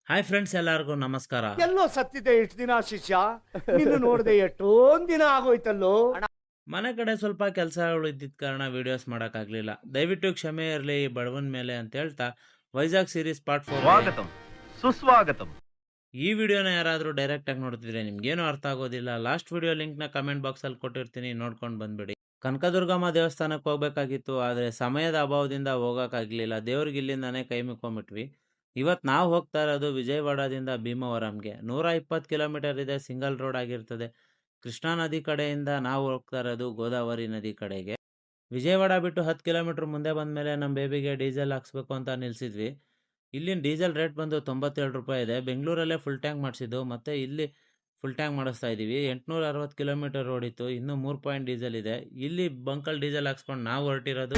Hi friends, ಎಲ್ಲರಿಗೂ ನಮಸ್ಕಾರ. ಎಲ್ಲೋ ಸತ್ತಿದೆ ಇಷ್ಟು ದಿನ ಶಿಷ್ಯ. ನಿನ್ನ ನೋಡದೆ ಎಷ್ಟೊಂದ್ ದಿನ ಆಗೋಯ್ತಲ್ಲೋ. ಮನೆ ಕಡೆ ಸ್ವಲ್ಪ ಕೆಲಸಗಳು ಇದ್ದಿದ್ದ ಕಾರಣ ವಿಡಿಯೋಸ್ ಮಾಡೋಕ್ಕಾಗಲಿಲ್ಲ. ದಯವಿಟ್ಟು ಕ್ಷಮೆ ಇರಲಿ ಈ ಬಡವನ ಮೇಲೆ ಅಂತ ಹೇಳ್ತಾ ವೈಜಾಗ್ ಸೀರೀಸ್ ಪಾರ್ಟ್ 4 ಸ್ವಾಗತಂ ಸುಸ್ವಾಗತಂ. ಈ ವಿಡಿಯೋನ ಯಾರಾದರೂ ಡೈರೆಕ್ಟಾಗಿ ನೋಡ್ತಿದ್ರೆ ನಿಮ್ಗೇನು ಅರ್ಥ ಆಗೋದಿಲ್ಲ. ಲಾಸ್ಟ್ ವಿಡಿಯೋ ಲಿಂಕ್ನ ಕಮೆಂಟ್ ಬಾಕ್ಸಲ್ಲಿ ಕೊಟ್ಟಿರ್ತೀನಿ, ನೋಡ್ಕೊಂಡು ಬಂದ್ಬಿಡಿ. ಕನಕದುರ್ಗಮ್ಮ ದೇವಸ್ಥಾನಕ್ಕೆ ಹೋಗ್ಬೇಕಾಗಿತ್ತು, ಆದರೆ ಸಮಯದ ಅಭಾವದಿಂದ ಹೋಗೋಕ್ಕಾಗಲಿಲ್ಲ. ದೇವ್ರಿಗೆ ಇಲ್ಲಿಂದಾನೇ ಕೈ ಮುಕ್ಕೊಂಬಿಟ್ವಿ. ಇವತ್ತು ನಾವು ಹೋಗ್ತಾ ಇರೋದು ವಿಜಯವಾಡದಿಂದ ಭೀಮವರಂಗೆ. 120 ಕಿಲೋಮೀಟರ್ ಇದೆ, ಸಿಂಗಲ್ ರೋಡ್ ಆಗಿರ್ತದೆ. ಕೃಷ್ಣಾ ನದಿ ಕಡೆಯಿಂದ ನಾವು ಹೋಗ್ತಾ ಇರೋದು ಗೋದಾವರಿ ನದಿ ಕಡೆಗೆ. ವಿಜಯವಾಡ ಬಿಟ್ಟು 10 ಕಿಲೋಮೀಟರ್ ಮುಂದೆ ಬಂದಮೇಲೆ ನಮ್ಮ ಬೇಬಿಗೆ ಡೀಸೆಲ್ ಹಾಕ್ಸ್ಬೇಕು ಅಂತ ನಿಲ್ಲಿಸಿದ್ವಿ. ಇಲ್ಲಿನ ಡೀಸೆಲ್ ರೇಟ್ ಬಂದು 97 ರೂಪಾಯಿ ಇದೆ. ಬೆಂಗಳೂರಲ್ಲೇ ಫುಲ್ ಟ್ಯಾಂಕ್ ಮಾಡಿಸಿದ್ದು, ಮತ್ತು ಇಲ್ಲಿ ಫುಲ್ ಟ್ಯಾಂಕ್ ಮಾಡಿಸ್ತಾ ಇದ್ದೀವಿ. 860 ಕಿಲೋಮೀಟರ್ ರೋಡ್ ಇತ್ತು, ಇನ್ನೂ 3 ಪಾಯಿಂಟ್ ಡೀಸೆಲ್ ಇದೆ. ಇಲ್ಲಿ ಬಂಕಲ್ಲಿ ಡೀಸೆಲ್ ಹಾಕ್ಸ್ಕೊಂಡು ನಾವು ಹೊರಟಿರೋದು.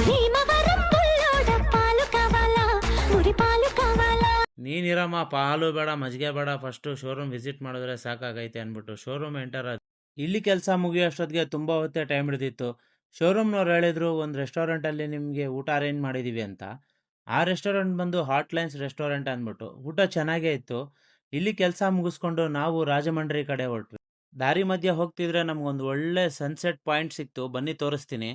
ನೀನಿರಮ್ಮ, ಪಾಲು ಬೇಡ, ಮಜ್ಜಿಗೆ ಬೇಡ, ಫಸ್ಟು ಶೋರೂಮ್ ವಿಸಿಟ್ ಮಾಡಿದ್ರೆ ಸಾಕಾಗೈತೆ ಅಂದ್ಬಿಟ್ಟು ಶೋರೂಮ್ ಎಂಟರ್ ಆದ. ಇಲ್ಲಿ ಕೆಲಸ ಮುಗಿಯೋಷ್ಟೊತ್ತಿಗೆ ತುಂಬ ಹೊತ್ತೇ ಟೈಮ್ ಹಿಡಿದಿತ್ತು. ಶೋರೂಮ್ನವ್ರು ಹೇಳಿದ್ರು ಒಂದು ರೆಸ್ಟೋರೆಂಟಲ್ಲಿ ನಿಮಗೆ ಊಟ ಅರೇಂಜ್ ಮಾಡಿದ್ದೀವಿ ಅಂತ. ಆ ರೆಸ್ಟೋರೆಂಟ್ ಬಂದು ಹಾಟ್ಲೈನ್ಸ್ ರೆಸ್ಟೋರೆಂಟ್ ಅಂದ್ಬಿಟ್ಟು. ಊಟ ಚೆನ್ನಾಗೇ ಇತ್ತು. ಇಲ್ಲಿ ಕೆಲಸ ಮುಗಿಸ್ಕೊಂಡು ನಾವು ರಾಜಮಂಡ್ರಿ ಕಡೆ ಹೊರಟ್ವಿ. ದಾರಿ ಮಧ್ಯೆ ಹೋಗ್ತಿದ್ರೆ ನಮಗೊಂದು ಒಳ್ಳೆ ಸನ್ಸೆಟ್ ಪಾಯಿಂಟ್ ಸಿಕ್ತು, ಬನ್ನಿ ತೋರಿಸ್ತೀನಿ.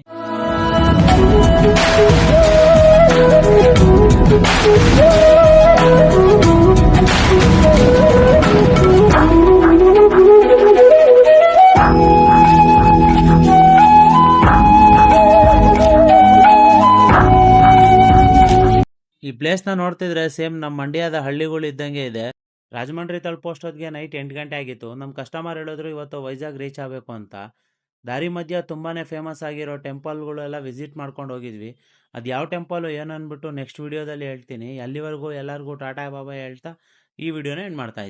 ಈ ಪ್ಲೇಸ್ನ ನೋಡ್ತಿದ್ರೆ ಸೇಮ್ ನಮ್ಮ ಮಂಡ್ಯದ ಹಳ್ಳಿಗಳು ಇದ್ದಂಗೆ ಇದೆ. ರಾಜಮಂಡ್ರಿ ತಲುಪೋಷ್ಟೊತ್ತಿಗೆ ನೈಟ್ 8 ಗಂಟೆ ಆಗಿತ್ತು. ನಮ್ಮ ಕಸ್ಟಮರ್ ಹೇಳಿದ್ರು ಇವತ್ತು ವೈಜಾಗ್ ರೀಚ್ ಆಗಬೇಕು ಅಂತ. ದಾರಿ ಮಧ್ಯ ತುಂಬಾ ಫೇಮಸ್ ಆಗಿರೋ ಟೆಂಪಲ್ಗಳೆಲ್ಲ ವಿಸಿಟ್ ಮಾಡ್ಕೊಂಡು ಹೋಗಿದ್ವಿ. ಅದು ಯಾವ ಟೆಂಪಲು ಏನು ಅಂದ್ಬಿಟ್ಟು ನೆಕ್ಸ್ಟ್ ವೀಡಿಯೋದಲ್ಲಿ ಹೇಳ್ತೀನಿ. ಅಲ್ಲಿವರೆಗೂ ಎಲ್ಲರಿಗೂ ಟಾಟಾ ಬಾಬಾ ಹೇಳ್ತಾ ಈ ವಿಡಿಯೋನ ಎಂಡ್ ಮಾಡ್ತಾ ಇದ್ದೀನಿ.